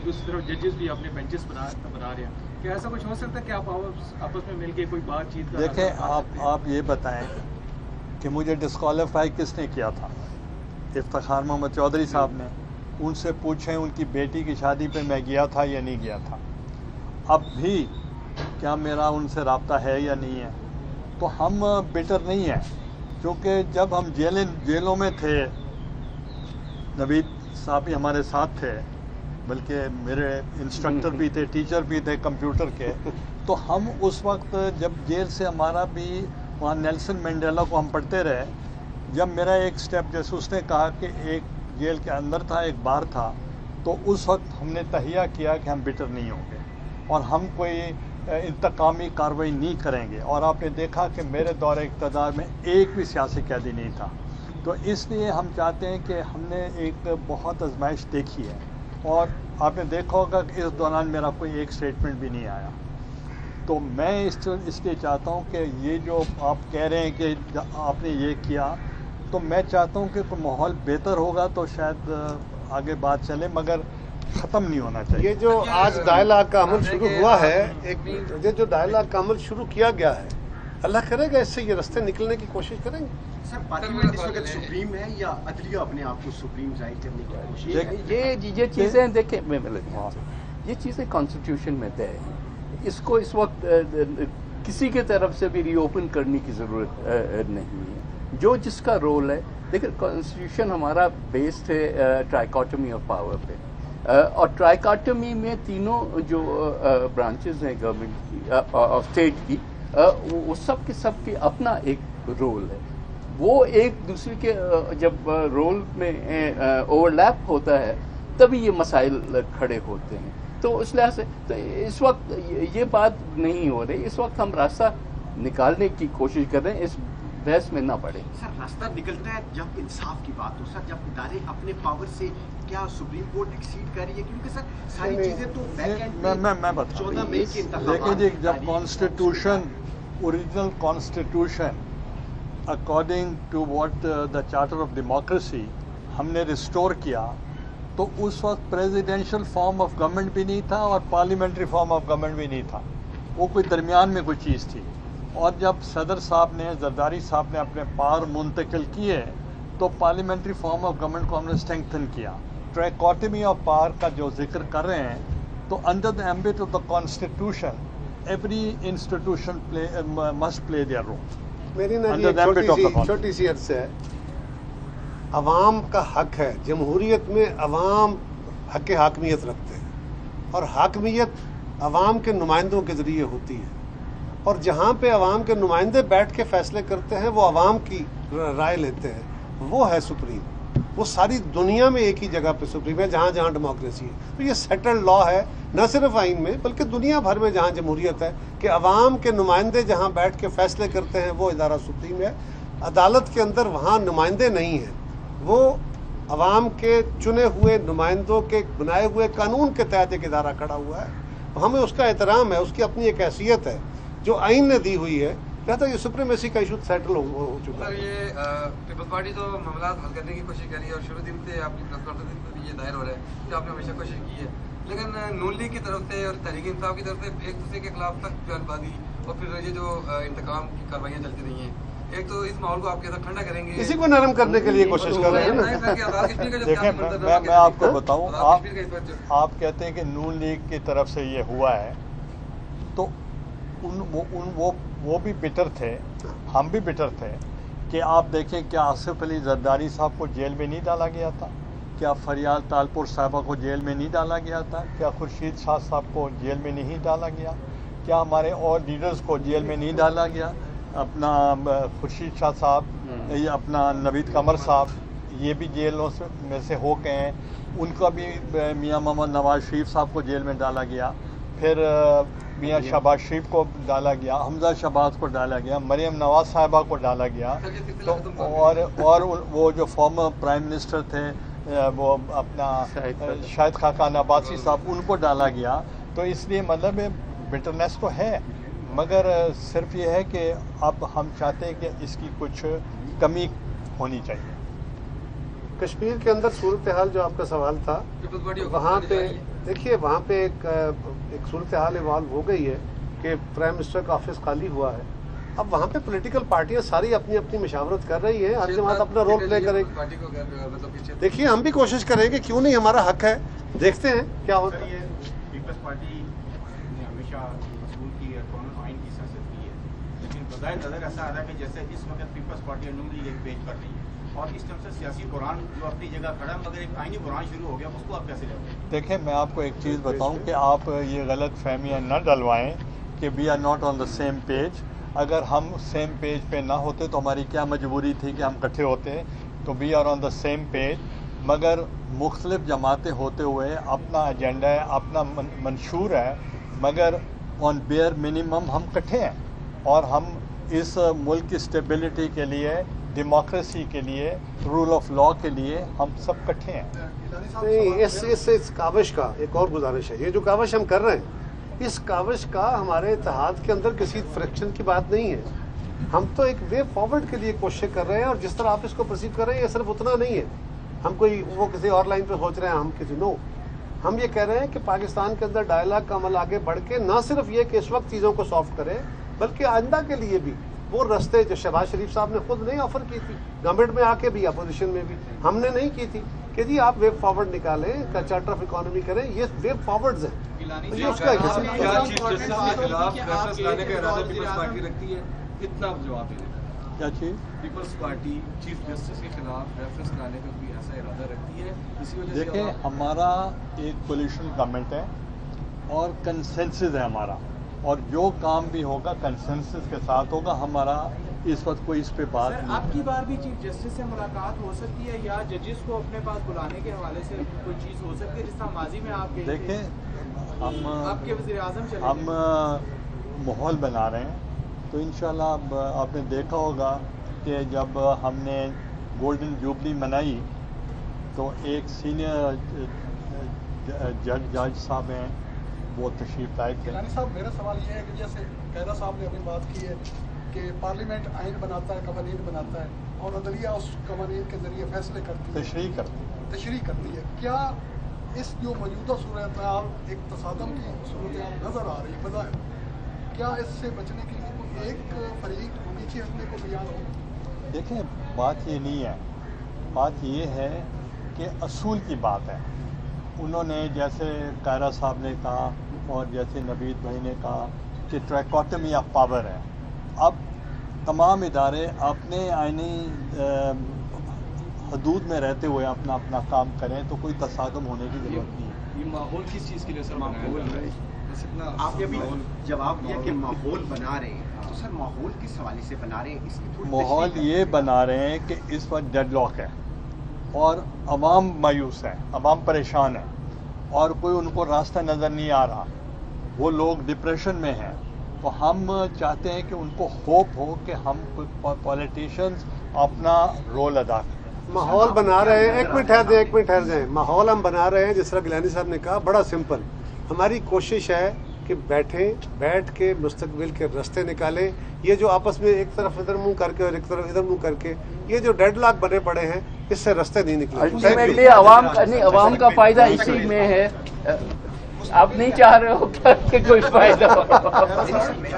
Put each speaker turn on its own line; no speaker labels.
दूसरी तरफ जजेस भी अपने बेंचेस बना रहे हैं, क्या ऐसा कुछ हो सकता है कि आप आपस में मिलके कोई बातचीत का?
देखें, आप ये बताएं कि मुझे डिस्क्वालीफाई किसने किया था? इफ्तिखार मोहम्मद चौधरी साहब ने। उनसे पूछें उनकी बेटी की शादी पे मैं गया था या नहीं गया था। अब भी क्या मेरा उनसे रब्ता है या नहीं है? तो हम बिटर नहीं हैं, क्योंकि जब हम जेलों में थे, नवीद साहब भी हमारे साथ थे, बल्कि मेरे इंस्ट्रक्टर भी थे, टीचर भी थे कंप्यूटर के। तो हम उस वक्त जब जेल से हमारा भी वहाँ नेल्सन मंडेला को हम पढ़ते रहे, जब मेरा एक स्टेप, जैसे उसने कहा कि एक जेल के अंदर था एक बाहर था, तो उस वक्त हमने तहिया किया कि हम बिटर नहीं होंगे और हम कोई इंतकामी कार्रवाई नहीं करेंगे। और आपने देखा कि मेरे दौरे इक़्तिदार में एक भी सियासी कैदी नहीं था। तो इसलिए हम चाहते हैं कि हमने एक बहुत आजमाइश देखी है, और आपने देखा होगा कि इस दौरान मेरा कोई एक स्टेटमेंट भी नहीं आया। तो मैं इसलिए चाहता हूँ कि ये जो आप कह रहे हैं कि आपने ये किया, तो मैं चाहता हूँ कि कोई माहौल बेहतर होगा तो शायद आगे बात चले, मगर ख़त्म नहीं होना चाहिए।
ये जो आज डायलॉग का अमल शुरू हुआ है, ये जो डायलॉग का अमल शुरू किया गया है, अल्लाह करेगा इससे ये रास्ते निकलने की कोशिश करेंगे।
सर, पार्लियामेंट इस वक्त सुप्रीम है या अदलिया अपने आप को सुप्रीम जाहिर करने की कोशिश है?
ये चीज़ें देखें, ये चीज़ें कॉन्स्टिट्यूशन में तय है। इसको इस वक्त किसी के तरफ से भी रीओपन करने की ज़रूरत नहीं है। जो जिसका रोल है, देखिए कॉन्स्टिट्यूशन हमारा बेस्ड है ट्राइकोटमी ऑफ पावर पे, और ट्राइकोटमी में तीनों जो ब्रांचेस हैं गवर्नमेंट ऑफ स्टेट की, वो सब के अपना एक रोल है। वो एक दूसरे के जब रोल में ओवरलैप होता है तभी ये मसाइल खड़े होते हैं। तो इस लिहाज से तो इस वक्त ये बात नहीं हो रही। इस वक्त हम रास्ता निकालने की कोशिश कर रहे हैं, इस बहस में ना पड़े।
सर, रास्ता निकलता है जब इंसाफ की बात हो। सर, जब इदारे अपने पावर से, क्या सुप्रीम कोर्ट एक्सीड कर रही है? क्योंकि सर सारी चीजें तो बैक एंड
मैं बता
14 मई के
देखिए जी, जब constitution, original constitution according to what the charter of democracy हमने रिस्टोर किया, तो उस वक्त प्रेसिडेंशियल फॉर्म ऑफ गवर्नमेंट भी नहीं था और पार्लियामेंट्री फॉर्म ऑफ गवर्नमेंट भी नहीं था। वो कोई दरमियान में कोई चीज़ थी। और जब सदर साहब ने, जरदारी साहब ने अपने पावर मुंतकिल किए, तो पार्लियामेंट्री फॉर्म ऑफ गवर्नमेंट को हमने स्ट्रेंथन किया। ट्राइकोटमी ऑफ पावर का जो जिक्र कर रहे हैं, तो under the ambit of the constitution every institution must play their role.
मेरी छोटी सी अर्ज है, अवाम का हक है, जमहूरियत में अवाम हक हाकमियत रखते हैं, और हाकमियत अवाम के नुमाइंदों के ज़रिए होती है। और जहाँ पे अवाम के नुमाइंदे बैठ के फैसले करते हैं, वो अवाम की राय लेते हैं, वो है सुप्रीम। वो सारी दुनिया में एक ही जगह पे सुप्रीम है, जहाँ जहाँ डेमोक्रेसी है। तो ये सेटल्ड लॉ है, न सिर्फ आइन में बल्कि दुनिया भर में जहाँ जमहूरियत है, कि अवाम के नुमाइंदे जहाँ बैठ के फैसले करते हैं, वो इदारा सुप्रीम है। अदालत के अंदर वहाँ नुमाइंदे नहीं हैं, वो अवाम के चुने हुए नुमाइंदों के बनाए हुए कानून के तहत एक इदारा खड़ा हुआ है। हमें उसका एहतराम है, उसकी अपनी एक हैसियत है जो आइन ने दी हुई है। कहता ये सुप्रीमेसी का इशू सेटल हो चुका है।
ये पीपल्स पार्टी तो मामला हल करने की कोशिश करी है, और शुरू दिन से आपकी प्रेस कॉन्फ्रेंस में भी ये जाहिर हो रहा है कि आपने हमेशा कोशिश की है, लेकिन नून लीग की तरफ से और तहरीक इंसाफ की तरफ से एक दूसरे के खिलाफ सख्त बयानबाजी, और फिर ये जो इंतकाम की कार्रवाइयाँ चलती रही हैं, एक तो इस माहौल को आप कैसा ठंडा करेंगे?
इसी को नरम करने के लिए कोशिश कर रहे हैं ना।
देखें, मैं आपको बताऊं, आप कहते हैं कि नून लीग की तरफ से ये हुआ है, तो वो भी बिटर थे, हम भी बिटर थे। कि आप देखें, क्या आसिफ अली जरदारी साहब को जेल में नहीं डाला गया था? क्या फरियाल तालपुर साहबा को जेल में नहीं डाला गया था? क्या खुर्शीद शाह साहब को जेल में नहीं डाला गया? क्या हमारे और लीडर्स को जेल में नहीं डाला गया? अपना खुर्शीद शाह साहब, ये अपना नवीद कमर साहब, ये भी जेलों में से हो गए हैं। उनका भी मियां मोहम्मद नवाज शरीफ साहब को जेल में डाला गया, फिर मियां शहबाज शरीफ को डाला गया, हमजा शहबाज को डाला गया, मरियम नवाज साहिबा को डाला गया। तो और वो जो फॉर्मर प्राइम मिनिस्टर थे, वो अपना शाहिद खाकान अब्बासी साहब, उनको डाला गया। तो इसलिए मतलब बिटरनेस तो है, मगर सिर्फ ये है कि अब हम चाहते हैं कि इसकी कुछ कमी होनी चाहिए।
कश्मीर के अंदर सूरत हाल जो आपका सवाल था, वहाँ पे دیکھیے وہاں پہ ایک صورتحال ایوالو ہو گئی ہے کہ پرائم منسٹر کا آفس خالی ہوا ہے. اب وہاں پہ پولیٹیکل پارٹیاں ساری اپنی اپنی مشاورت کر رہی ہیں, ہر جماعت اپنا رول پلے کرے گی. دیکھیے ہم بھی کوشش کریں گے, کیوں نہیں, ہمارا حق ہے, دیکھتے ہیں کیا ہوتا ہے.
پیپلز پارٹی نے ہمیشہ اصول کی اور قانون آئین کی سیاست کی ہے, لیکن بظاہر نظر ایسا آ رہا ہے کہ جیسے اس وقت پیپلز پارٹی نون لیگ ایک پیج کر رہی ہے اور اس ٹائم سے سیاسی بحران جو اپنی جگہ کھڑا ہے مگر ایک آئینی بحران شروع ہو گیا, اس کو آپ کیسے لیتے ہیں؟
دیکھیں میں آپ کو ایک چیز بتاؤں کہ آپ یہ غلط فہمیاں نہ ڈلوائیں کہ we are not on the same page. اگر ہم سیم پیج پہ نہ ہوتے تو ہماری کیا مجبوری تھی کہ ہم اکٹھے ہوتے. تو we are on the same page, مگر مختلف جماعتیں ہوتے ہوئے اپنا ایجنڈا ہے, اپنا منشور ہے, مگر آن بیئر منیمم ہم اکٹھے ہیں اور ہم اس ملک کی اسٹیبلٹی کے لیے, ڈیموکریسی کے لیے, رول آف لا کے لیے ہم سب اکٹھے ہیں.
نہیں, اس کاوش کا ایک اور گزارش ہے, یہ جو کاوش ہم کر رہے ہیں اس کاوش کا ہمارے اتحاد کے اندر کسی فریکشن کی بات نہیں ہے. ہم تو ایک وے فارورڈ کے لیے کوشش کر رہے ہیں, اور جس طرح آپ اس کو پرسیو کر رہے ہیں یہ صرف اتنا نہیں ہے. ہم کوئی وہ کسی اور لائن پہ سوچ رہے ہیں, ہم کسی ہم یہ کہہ رہے ہیں کہ پاکستان کے اندر ڈائلاگ کا عمل آگے بڑھ کے نہ صرف یہ کہ اس وقت چیزوں کو سافٹ کرے, بلکہ آئندہ کے لیے بھی وہ رستے جو شہباز شریف صاحب نے خود نہیں آفر کی تھی, گورنمنٹ میں آ کے بھی, اپوزیشن میں بھی ہم نے نہیں کی تھی, کہ جی آپ وے فارورڈ نکالیں, چارٹر آف اکانومی کریں, یہ وے فارورڈز ہیں. اس کا
کیا چیز
پیپلز پارٹی چیف جسٹس کے خلاف ریفرنس لانے کا بھی ایسا ارادہ رکھتی ہے؟ اسی وجہ سے
دیکھیں ہمارا ایک کولیشن گورنمنٹ ہے اور کنسنسس ہے ہمارا, اور جو کام بھی ہوگا کنسنسس کے ساتھ ہوگا. ہمارا اس وقت کوئی اس پہ بات نہیں.
آپ کی بار بھی چیف جسٹس سے ملاقات ہو سکتی ہے یا ججز کو اپنے پاس بلانے کے حوالے سے کوئی چیز ہو سکتی ہے جس طرح ماضی میں آپ
دیکھیں
آپ کے وزیر اعظم
ہم ماحول بنا رہے ہیں, تو انشاءاللہ اب آپ نے دیکھا ہوگا کہ جب ہم نے گولڈن جوبلی منائی تو ایک سینئر جج صاحب ہیں, وہ تشریف لائے تھے.
گیلانی صاحب میرا سوال یہ ہے کہ جیسے قیرا صاحب نے ابھی بات کی ہے کہ پارلیمنٹ آئین بناتا ہے, قوانین بناتا ہے, اور عدلیہ اس قوانین کے ذریعے فیصلے کرتی ہے, تشریح کرتی ہے. کیا اس جو موجودہ صورتحال ایک تصادم کی صورتحال نظر آ رہی ہے بظاہر, کیا اس سے بچنے کے لیے کوئی ایک فریق پیچھے ہٹنے کو تیار ہو؟
دیکھیں بات یہ نہیں ہے, بات یہ ہے کہ اصول کی بات ہے. انہوں نے جیسے قیرا صاحب نے کہا اور جیسے نوید بھائی نے کہا کہ ٹریکوٹمی آف پاور ہے. اب تمام ادارے اپنے آئینی حدود میں رہتے ہوئے اپنا اپنا کام کریں تو کوئی تصادم ہونے کی ضرورت نہیں ہے.
یہ ماحول کس چیز کے لیے سر ماحول ہے؟
آپ نے بھی جواب دیا کہ ماحول بنا رہے ہیں, تو سر ماحول کس حوالے سے بنا رہے ہیں؟ اس کی تھوڑی
ماحول یہ بنا رہے ہیں کہ اس وقت ڈیڈ لاک ہے اور عوام مایوس ہے, عوام پریشان ہے, اور کوئی ان کو راستہ نظر نہیں آ رہا, وہ لوگ ڈپریشن میں ہیں. تو ہم چاہتے ہیں کہ ان کو ہوپ ہو کہ ہم پولیٹیشینز اپنا رول ادا کریں.
ماحول بنا رہے ہیں, ایک منٹ ٹھہر جائیں. ماحول ہم بنا رہے ہیں جس طرح گیلانی صاحب نے کہا, بڑا سمپل. ہماری کوشش ہے کہ بیٹھ کے مستقبل کے راستے نکالیں. یہ جو آپس میں ایک طرف ادھر منہ کر کے اور ایک طرف ادھر منہ کر کے یہ جو ڈیڈ لاک بنے پڑے ہیں, اس سے راستے نہیں نکلے.
الٹیمیٹلی عوام کا فائدہ اسی میں ہے. آپ نہیں چاہ رہے ہو کہ کوئی فائدہ ہو.